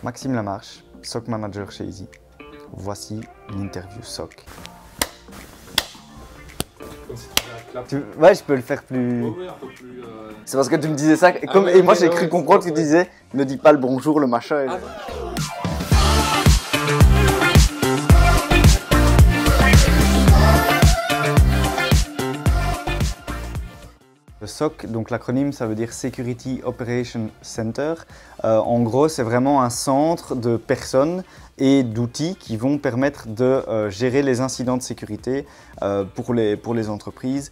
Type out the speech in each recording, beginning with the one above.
Maxime Lamarche, SOC Manager chez Easy. Voici l'interview SOC. Comme si tu faisais un clap. Ouais, je peux le faire plus... Ouais, un peu plus... C'est parce que tu me disais ça, et, ouais, et moi ok, j'ai ouais, cru ouais, comprendre que tu ouais. disais « ne dis pas le bonjour, le machin ». Ah, Le SOC, donc l'acronyme, ça veut dire Security Operation Center. En gros, c'est vraiment un centre de personnes et d'outils qui vont permettre de gérer les incidents de sécurité pour les entreprises.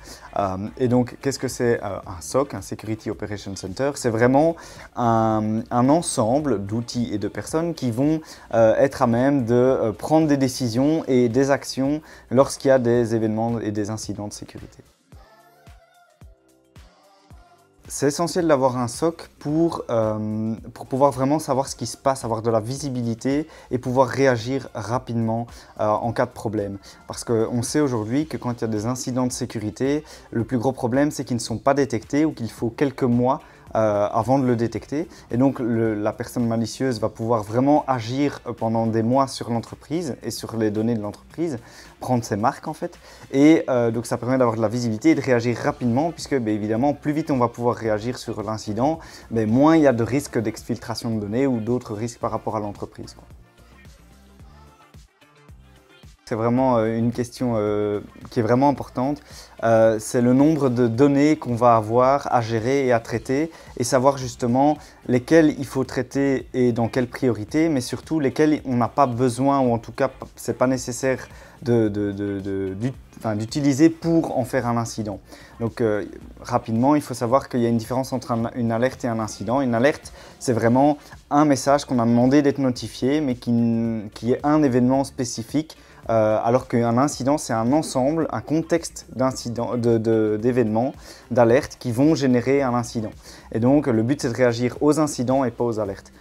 Et donc, qu'est-ce que c'est un SOC, un Security Operation Center? C'est vraiment un ensemble d'outils et de personnes qui vont être à même de prendre des décisions et des actions lorsqu'il y a des événements et des incidents de sécurité. C'est essentiel d'avoir un SOC pour pouvoir vraiment savoir ce qui se passe, avoir de la visibilité et pouvoir réagir rapidement en cas de problème. Parce qu'on sait aujourd'hui que quand il y a des incidents de sécurité, le plus gros problème c'est qu'ils ne sont pas détectés ou qu'il faut quelques mois avant de le détecter. Et donc la personne malicieuse va pouvoir vraiment agir pendant des mois sur l'entreprise et sur les données de l'entreprise, prendre ses marques en fait. Et donc ça permet d'avoir de la visibilité et de réagir rapidement puisque évidemment plus vite on va pouvoir réagir sur l'incident, moins il y a de risques d'exfiltration de données ou d'autres risques par rapport à l'entreprise. C'est vraiment une question qui est vraiment importante. C'est le nombre de données qu'on va avoir à gérer et à traiter et savoir justement lesquelles il faut traiter et dans quelle priorité, mais surtout lesquelles on n'a pas besoin ou en tout cas ce n'est pas nécessaire d'utiliser pour en faire un incident. Donc rapidement, il faut savoir qu'il y a une différence entre une alerte et un incident. Une alerte, c'est vraiment un message qu'on a demandé d'être notifié, mais qui est un événement spécifique. Alors qu'un incident, c'est un ensemble, un contexte d'événements, d'alertes qui vont générer un incident. Et donc, le but, c'est de réagir aux incidents et pas aux alertes.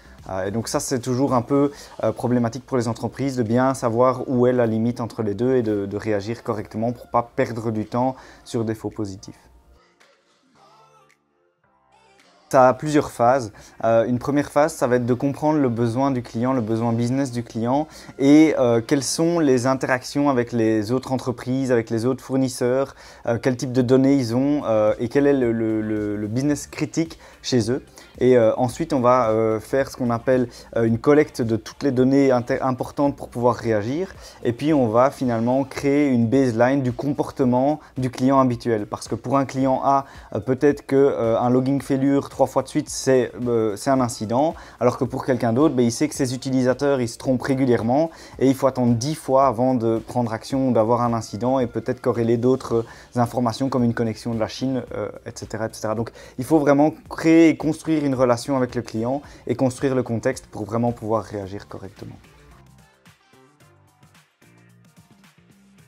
Et donc ça, c'est toujours un peu problématique pour les entreprises de bien savoir où est la limite entre les deux et de réagir correctement pour ne pas perdre du temps sur des faux positifs. Ça a plusieurs phases. Une première phase, ça va être de comprendre le besoin du client, le besoin business du client et quelles sont les interactions avec les autres entreprises, avec les autres fournisseurs, quel type de données ils ont et quel est le business critique chez eux. Et ensuite, on va faire ce qu'on appelle une collecte de toutes les données importantes pour pouvoir réagir. Et puis, on va finalement créer une baseline du comportement du client habituel. Parce que pour un client A, peut-être qu'un logging failure 3 fois de suite, c'est un incident. Alors que pour quelqu'un d'autre, il sait que ses utilisateurs ils se trompent régulièrement. Et il faut attendre 10 fois avant de prendre action ou d'avoir un incident et peut-être corréler d'autres informations comme une connexion de la Chine, etc., etc. Donc, il faut vraiment créer et construire une relation avec le client et construire le contexte pour vraiment pouvoir réagir correctement.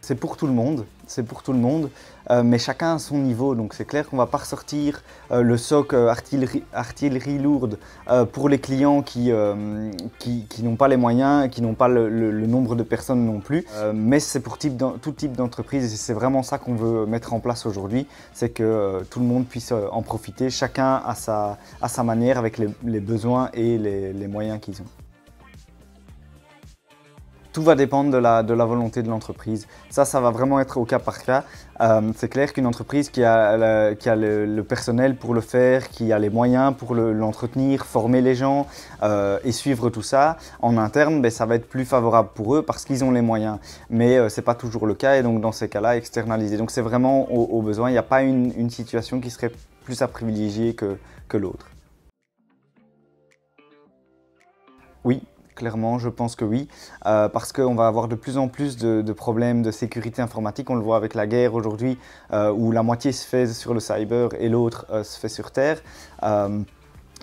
C'est pour tout le monde, mais chacun à son niveau. Donc c'est clair qu'on ne va pas ressortir le SOC artillerie lourde pour les clients qui n'ont pas les moyens, qui n'ont pas le nombre de personnes non plus. Mais c'est pour tout type d'entreprise et c'est vraiment ça qu'on veut mettre en place aujourd'hui. C'est que tout le monde puisse en profiter, chacun à sa manière avec les besoins et les moyens qu'ils ont. Tout va dépendre de la volonté de l'entreprise. Ça va vraiment être au cas par cas. C'est clair qu'une entreprise qui a le personnel pour le faire, qui a les moyens pour l'entretenir, former les gens et suivre tout ça, en interne, ça va être plus favorable pour eux parce qu'ils ont les moyens. Mais ce n'est pas toujours le cas et donc dans ces cas-là, externaliser. Donc c'est vraiment au besoin. Il n'y a pas une situation qui serait plus à privilégier que l'autre. Oui. Clairement, je pense que oui, parce qu'on va avoir de plus en plus de problèmes de sécurité informatique. On le voit avec la guerre aujourd'hui, où la moitié se fait sur le cyber et l'autre se fait sur terre.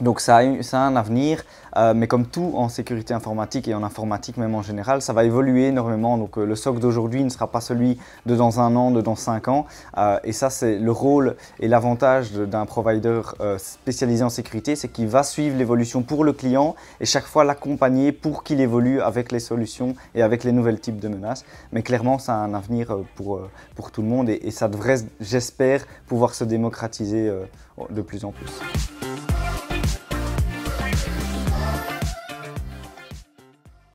Donc ça a un avenir, mais comme tout en sécurité informatique et en informatique même en général, ça va évoluer énormément. Donc le SOC d'aujourd'hui ne sera pas celui de dans 1 an, de dans 5 ans. Et ça, c'est le rôle et l'avantage d'un provider spécialisé en sécurité, c'est qu'il va suivre l'évolution pour le client et chaque fois l'accompagner pour qu'il évolue avec les solutions et avec les nouvelles types de menaces. Mais clairement, ça a un avenir pour tout le monde et ça devrait, j'espère, pouvoir se démocratiser de plus en plus.